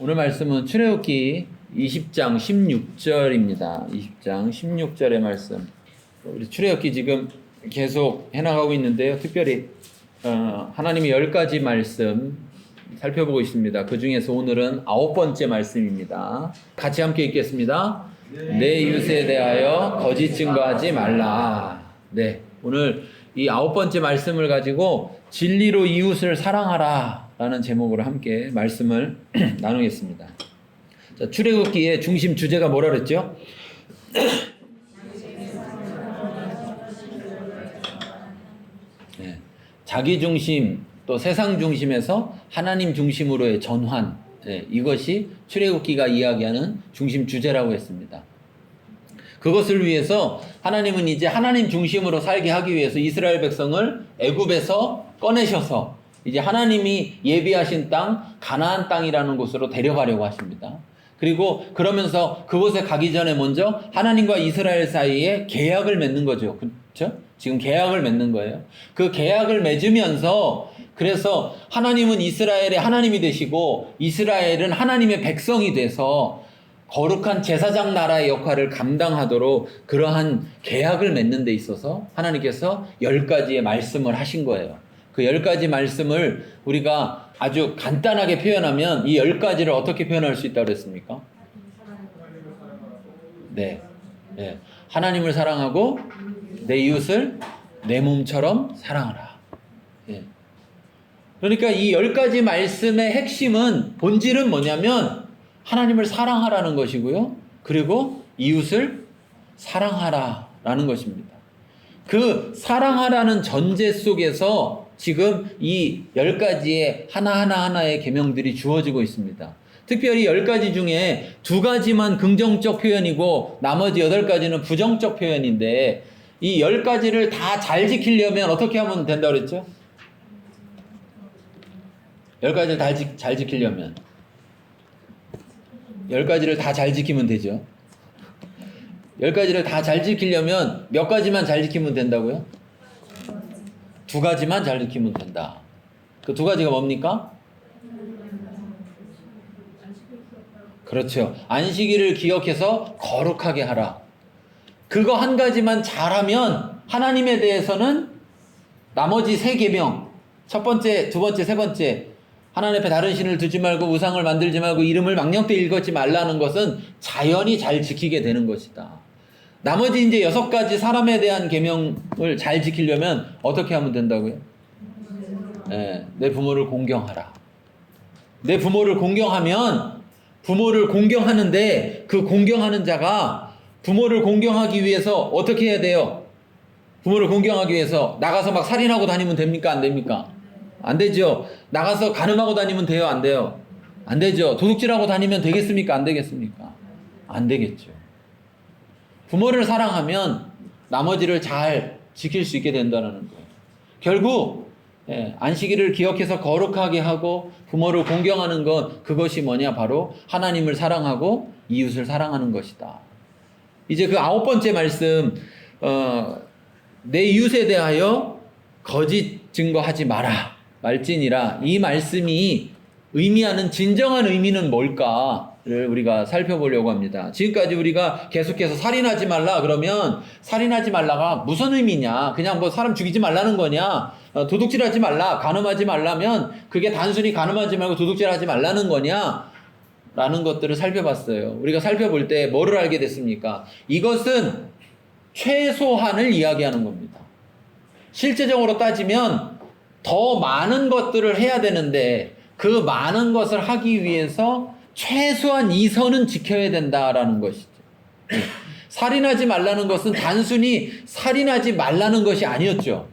오늘 말씀은 출애굽기 20장 16절입니다. 20장 16절의 말씀. 우리 출애굽기 지금 계속 해나가고 있는데요. 특별히 하나님의 10가지 말씀 살펴보고 있습니다. 그 중에서 오늘은 9번째 말씀입니다. 같이 함께 읽겠습니다. 내 이웃에 대하여 거짓 증거하지 말라. 네, 오늘 이 9번째 말씀을 가지고 진리로 이웃을 사랑하라 라는 제목으로 함께 말씀을 나누겠습니다. 자, 출애굽기의 중심 주제가 뭐라 그랬죠? 네, 자기 중심 또 세상 중심에서 하나님 중심으로의 전환, 네, 이것이 출애굽기가 이야기하는 중심 주제라고 했습니다. 그것을 위해서 하나님은 이제 하나님 중심으로 살게 하기 위해서 이스라엘 백성을 애굽에서 꺼내셔서 이제 하나님이 예비하신 땅 가나안 땅이라는 곳으로 데려가려고 하십니다. 그리고 그러면서 그곳에 가기 전에 먼저 하나님과 이스라엘 사이에 계약을 맺는 거죠. 그렇죠? 지금 계약을 맺는 거예요. 그 계약을 맺으면서 그래서 하나님은 이스라엘의 하나님이 되시고 이스라엘은 하나님의 백성이 돼서 거룩한 제사장 나라의 역할을 감당하도록 그러한 계약을 맺는 데 있어서 하나님께서 10가지의 말씀을 하신 거예요. 그 10가지 말씀을 우리가 아주 간단하게 표현하면 이 10가지를 어떻게 표현할 수 있다고 그랬습니까? 네. 네. 하나님을 사랑하고 내 이웃을 내 몸처럼 사랑하라. 네. 그러니까 이 10가지 말씀의 핵심은 본질은 뭐냐면 하나님을 사랑하라는 것이고요. 그리고 이웃을 사랑하라라는 것입니다. 그 사랑하라는 전제 속에서 지금 이 10가지의 하나하나의 계명들이 주어지고 있습니다. 특별히 10가지 중에 2가지만 긍정적 표현이고 나머지 8가지는 부정적 표현인데 이 10가지를 다 잘 지키려면 어떻게 하면 된다고 그랬죠? 10가지를 잘 지키려면 10가지를 다 잘 지키면 되죠. 10가지를 다 잘 지키려면 몇 가지만 잘 지키면 된다고요? 2가지만 잘 지키면 된다. 그 2가지가 뭡니까? 그렇죠. 안식일을 기억해서 거룩하게 하라. 그거 한 가지만 잘하면 하나님에 대해서는 나머지 3계명, 첫 번째, 두 번째, 세 번째, 하나님 앞에 다른 신을 두지 말고 우상을 만들지 말고 이름을 망령되이 읽지 말라는 것은 자연히 잘 지키게 되는 것이다. 나머지 이제 6가지 사람에 대한 계명을 잘 지키려면 어떻게 하면 된다고요? 네, 내 부모를 공경하라. 내 부모를 공경하면 부모를 공경하는데 그 공경하는 자가 부모를 공경하기 위해서 어떻게 해야 돼요? 부모를 공경하기 위해서 나가서 막 살인하고 다니면 됩니까? 안 됩니까? 안 되죠. 나가서 간음하고 다니면 돼요? 안 돼요? 안 되죠. 도둑질하고 다니면 되겠습니까? 안 되겠습니까? 안 되겠죠. 부모를 사랑하면 나머지를 잘 지킬 수 있게 된다는 거예요. 결국 안식일을 기억해서 거룩하게 하고 부모를 공경하는 것, 그것이 뭐냐? 바로 하나님을 사랑하고 이웃을 사랑하는 것이다. 이제 그 9번째 말씀, 내 이웃에 대하여 거짓 증거하지 마라. 말진이라. 이 말씀이 의미하는 진정한 의미는 뭘까를 우리가 살펴보려고 합니다. 지금까지 우리가 계속해서 살인하지 말라 그러면 살인하지 말라가 무슨 의미냐? 그냥 뭐 사람 죽이지 말라는 거냐? 도둑질하지 말라, 간음하지 말라면 그게 단순히 간음하지 말고 도둑질하지 말라는 거냐? 라는 것들을 살펴봤어요. 우리가 살펴볼 때 뭐를 알게 됐습니까? 이것은 최소한을 이야기하는 겁니다. 실제적으로 따지면 더 많은 것들을 해야 되는데 그 많은 것을 하기 위해서 최소한 이 선은 지켜야 된다라는 것이죠. 살인하지 말라는 것은 단순히 살인하지 말라는 것이 아니었죠.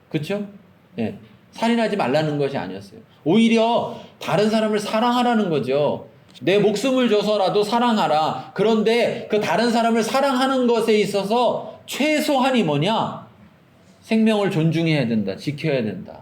그렇죠? 네. 살인하지 말라는 것이 아니었어요. 오히려 다른 사람을 사랑하라는 거죠. 내 목숨을 줘서라도 사랑하라. 그런데 그 다른 사람을 사랑하는 것에 있어서 최소한이 뭐냐? 생명을 존중해야 된다. 지켜야 된다.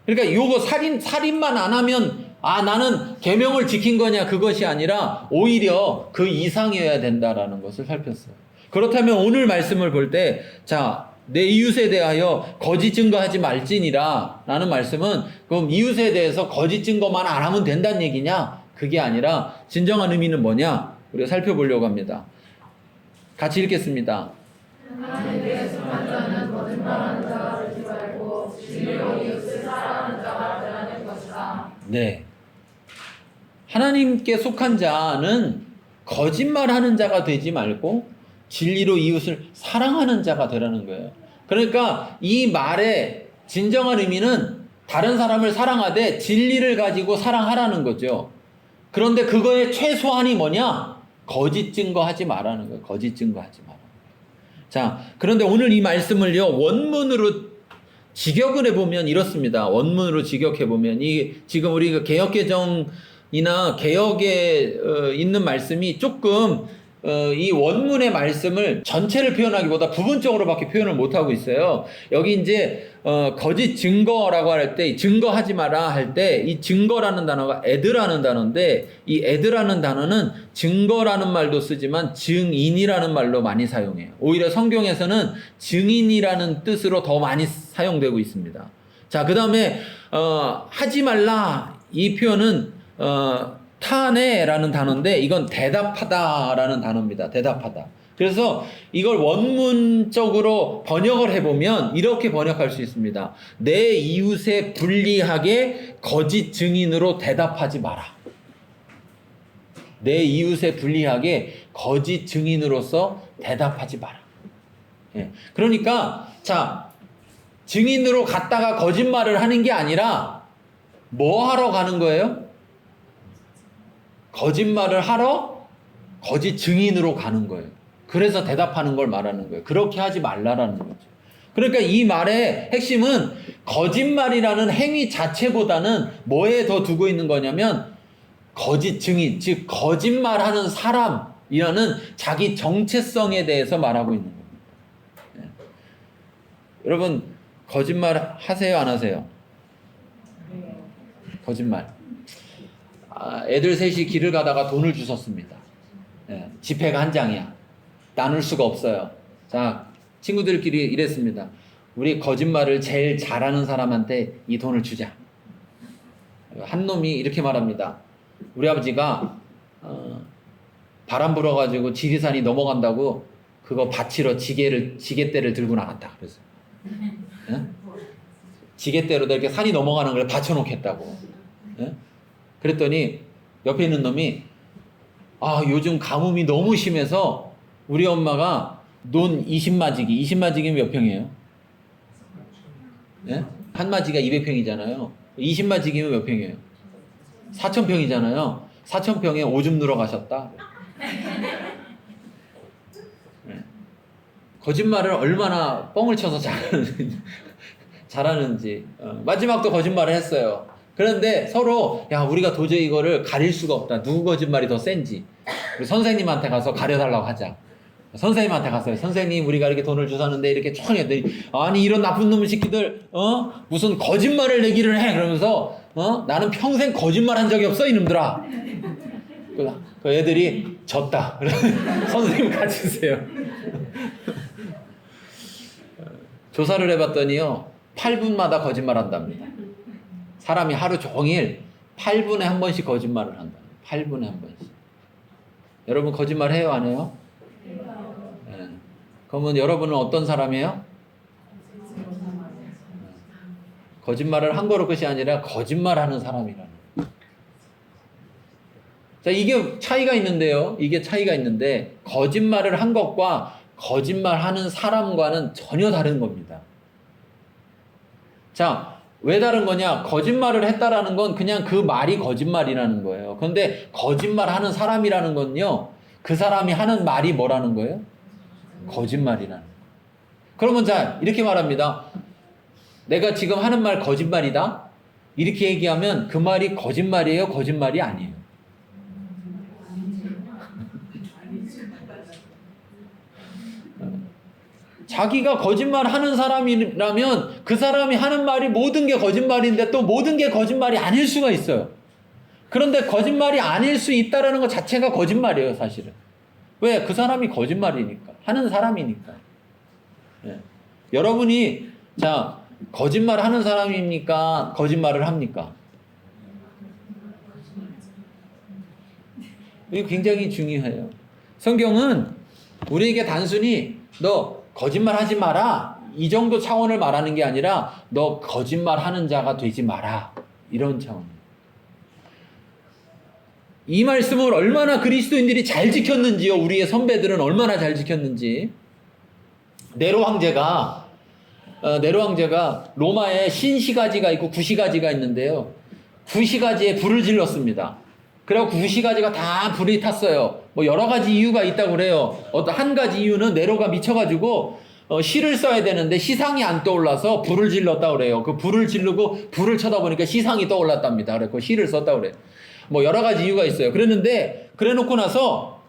그러니까 요거 살인만 안 하면 나는 계명을 지킨 거냐 그것이 아니라 오히려 그 이상이어야 된다라는 것을 살폈어요. 그렇다면 오늘 말씀을 볼 때 자, 내 이웃에 대하여 거짓 증거하지 말지니라 라는 말씀은 그럼 이웃에 대해서 거짓 증거만 안 하면 된다는 얘기냐? 그게 아니라 진정한 의미는 뭐냐? 우리가 살펴보려고 합니다. 같이 읽겠습니다. 하나님께 속한 자는 거짓말하는 자가 되지 말고 진리로 이웃을 사랑하는 자가 되라는 것이다. 네. 하나님께 속한 자는 거짓말하는 자가 되지 말고 진리로 이웃을 사랑하는 자가 되라는 거예요. 그러니까 이 말의 진정한 의미는 다른 사람을 사랑하되 진리를 가지고 사랑하라는 거죠. 그런데 그거의 최소한이 뭐냐? 거짓 증거하지 말라는 거예요. 거짓 증거하지 마라. 자, 그런데 오늘 이 말씀을요, 원문으로 직역을 해보면 이렇습니다. 원문으로 직역해보면, 지금 우리가 개역개정이나 개역에 있는 말씀이 조금, 이 원문의 말씀을 전체를 표현하기보다 부분적으로밖에 표현을 못하고 있어요. 여기 이제, 거짓 증거라고 할 때, 증거하지 마라 할 때, 이 증거라는 단어가 에드라는 단어인데, 이 에드라는 단어는 증거라는 말도 쓰지만 증인이라는 말로 많이 사용해요. 오히려 성경에서는 증인이라는 뜻으로 더 많이 사용되고 있습니다. 자, 그 다음에, 하지 말라. 이 표현은, 타네라는 단어인데, 이건 대답하다라는 단어입니다. 대답하다. 그래서 이걸 원문적으로 번역을 해보면 이렇게 번역할 수 있습니다. 내 이웃에 불리하게 거짓 증인으로 대답하지 마라. 내 이웃에 불리하게 거짓 증인으로서 대답하지 마라. 예. 그러니까 자, 증인으로 갔다가 거짓말을 하는 게 아니라 뭐 하러 가는 거예요? 거짓말을 하러 거짓 증인으로 가는 거예요. 그래서 대답하는 걸 말하는 거예요. 그렇게 하지 말라라는 거죠. 그러니까 이 말의 핵심은 거짓말이라는 행위 자체보다는 뭐에 더 두고 있는 거냐면 거짓 증인, 즉 거짓말하는 사람이라는 자기 정체성에 대해서 말하고 있는 겁니다. 네. 여러분 거짓말 하세요, 안 하세요? 거짓말. 애들 셋이 길을 가다가 돈을 주웠습니다. 네. 지폐가 한 장이야. 나눌 수가 없어요. 자, 친구들끼리 이랬습니다. 우리 거짓말을 제일 잘하는 사람한테 이 돈을 주자. 한 놈이 이렇게 말합니다. 우리 아버지가 바람 불어가지고 지리산이 넘어간다고 그거 받치러 지게대를 들고 나갔다. 그래서 네? 지게대로 이렇게 산이 넘어가는 걸 받쳐놓겠다고. 네? 그랬더니 옆에 있는 놈이 요즘 가뭄이 너무 심해서 우리 엄마가 논 20마지기, 20마지기면 몇 평이에요? 예? 한 마지가 200평이잖아요. 20마지기면 몇 평이에요? 4,000평이잖아요. 4,000평에 오줌 누러 가셨다. 예. 거짓말을 얼마나 뻥을 쳐서 잘하는지. 마지막도 거짓말을 했어요. 그런데 서로 우리가 도저히 이거를 가릴 수가 없다. 누구 거짓말이 더 센지. 우리 선생님한테 가서 가려달라고 하자. 선생님한테 갔어요. 선생님, 우리가 이렇게 돈을 주웠는데 이렇게 쭉 했더니 아니 이런 나쁜 놈의 새끼들 무슨 거짓말을 내기를 해. 그러면서 나는 평생 거짓말 한 적이 없어 이놈들아. 그 애들이 졌다. 선생님 같이 있어요. 조사를 해봤더니요 8분마다 거짓말 한답니다. 사람이 하루 종일 8분에 한 번씩 거짓말을 한다. 8분에 한 번씩. 여러분 거짓말 해요, 안 해요? 네. 그러면 여러분은 어떤 사람이에요? 거짓말을 한 거로 끝이 아니라 거짓말하는 사람이라는. 자, 이게 차이가 있는데요. 이게 차이가 있는데 거짓말을 한 것과 거짓말하는 사람과는 전혀 다른 겁니다. 자, 왜 다른 거냐? 거짓말을 했다라는 건 그냥 그 말이 거짓말이라는 거예요. 그런데 거짓말하는 사람이라는 건요, 그 사람이 하는 말이 뭐라는 거예요? 거짓말이라는 거예요. 그러면 자, 이렇게 말합니다. 내가 지금 하는 말 거짓말이다? 이렇게 얘기하면 그 말이 거짓말이에요? 거짓말이 아니에요? 자기가 거짓말하는 사람이라면 그 사람이 하는 말이 모든 게 거짓말인데 또 모든 게 거짓말이 아닐 수가 있어요. 그런데 거짓말이 아닐 수 있다는 것 자체가 거짓말이에요, 사실은. 왜? 그 사람이 거짓말이니까. 하는 사람이니까. 네. 여러분이 자 거짓말 하는 사람입니까? 거짓말을 합니까? 이거 굉장히 중요해요. 성경은 우리에게 단순히 너 거짓말 하지 마라 이 정도 차원을 말하는 게 아니라 너 거짓말 하는 자가 되지 마라 이런 차원이에요. 이 말씀을 얼마나 그리스도인들이 잘 지켰는지요. 우리의 선배들은 얼마나 잘 지켰는지. 네로 황제가 로마에 신시가지가 있고 구시가지가 있는데요. 구시가지에 불을 질렀습니다. 그래서 구시가지가 다 불이 탔어요. 뭐 여러 가지 이유가 있다고 그래요. 어떤 한 가지 이유는 네로가 미쳐가지고 시를 써야 되는데 시상이 안 떠올라서 불을 질렀다고 그래요. 그 불을 지르고 불을 쳐다보니까 시상이 떠올랐답니다. 그래서 시를 썼다고 그래요. 뭐 여러 가지 이유가 있어요. 그랬는데 그래 놓고 나서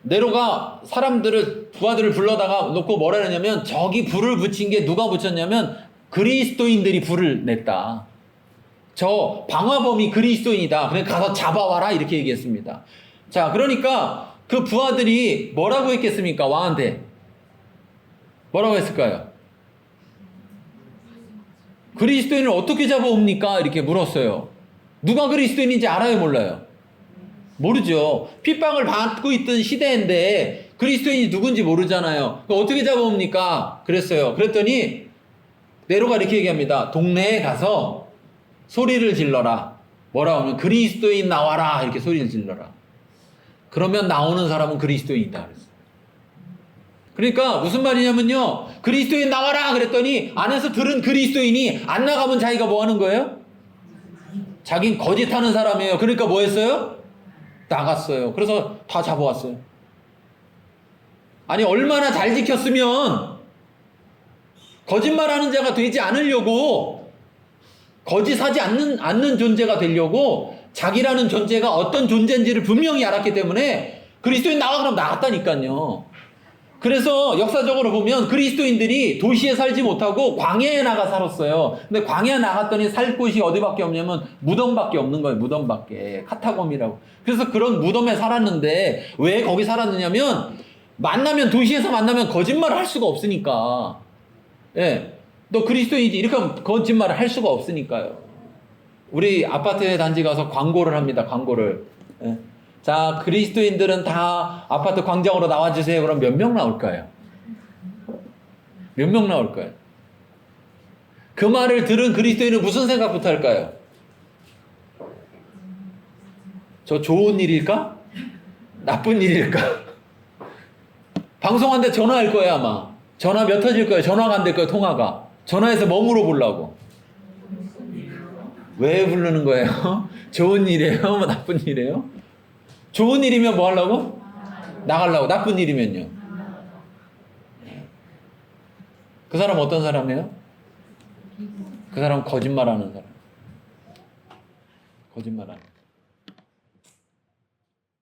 네로가 부하들을 불러다가 놓고 뭐라 그러냐면 저기 불을 붙인 게 누가 붙였냐면 그리스도인들이 불을 냈다. 저 방화범이 그리스도인이다. 그냥 가서 잡아와라 이렇게 얘기했습니다. 자, 그러니까 그 부하들이 뭐라고 했겠습니까? 왕한테 뭐라고 했을까요? 그리스도인을 어떻게 잡아옵니까? 이렇게 물었어요. 누가 그리스도인인지 알아요, 몰라요? 모르죠. 핍박을 받고 있던 시대인데 그리스도인이 누군지 모르잖아요. 어떻게 잡아옵니까? 그랬어요. 그랬더니 네로가 이렇게 얘기합니다. 동네에 가서 소리를 질러라. 뭐라고 하면 그리스도인 나와라 이렇게 소리를 질러라. 그러면 나오는 사람은 그리스도인이다 그랬어요. 그러니까 무슨 말이냐면요. 그리스도인 나와라 그랬더니 안에서 들은 그리스도인이 안 나가면 자기가 뭐 하는 거예요? 자긴 거짓하는 사람이에요. 그러니까 뭐 했어요? 나갔어요. 그래서 다 잡아왔어요. 아니 얼마나 잘 지켰으면 거짓말하는 자가 되지 않으려고 거짓하지 않는 존재가 되려고 자기라는 존재가 어떤 존재인지를 분명히 알았기 때문에 그리스도인 나와 그러면 나갔다니까요. 그래서 역사적으로 보면 그리스도인들이 도시에 살지 못하고 광야에 나가 살았어요. 근데 광야에 나갔더니 살 곳이 어디밖에 없냐면 무덤밖에 없는 거예요. 무덤밖에. 카타콤이라고. 그래서 그런 무덤에 살았는데 왜 거기 살았느냐면 도시에서 만나면 거짓말을 할 수가 없으니까. 예. 너 그리스도인이지 이렇게 하면 거짓말을 할 수가 없으니까요. 우리 아파트 단지 가서 광고를 합니다. 광고를. 예. 자, 그리스도인들은 다 아파트 광장으로 나와주세요. 그럼 몇 명 나올까요? 몇 명 나올까요? 그 말을 들은 그리스도인은 무슨 생각부터 할까요? 저 좋은 일일까? 나쁜 일일까? 방송한데 전화할 거예요, 아마. 전화 몇 터질 거예요? 전화가 안 될 거예요, 통화가. 전화해서 뭐 물어보려고? 왜 부르는 거예요? 좋은 일이에요? 뭐 나쁜 일이에요? 좋은 일이면 뭐 하려고? 나가려고. 나쁜 일이면요? 그 사람 어떤 사람이에요? 그 사람 거짓말하는 사람. 거짓말하는 사람.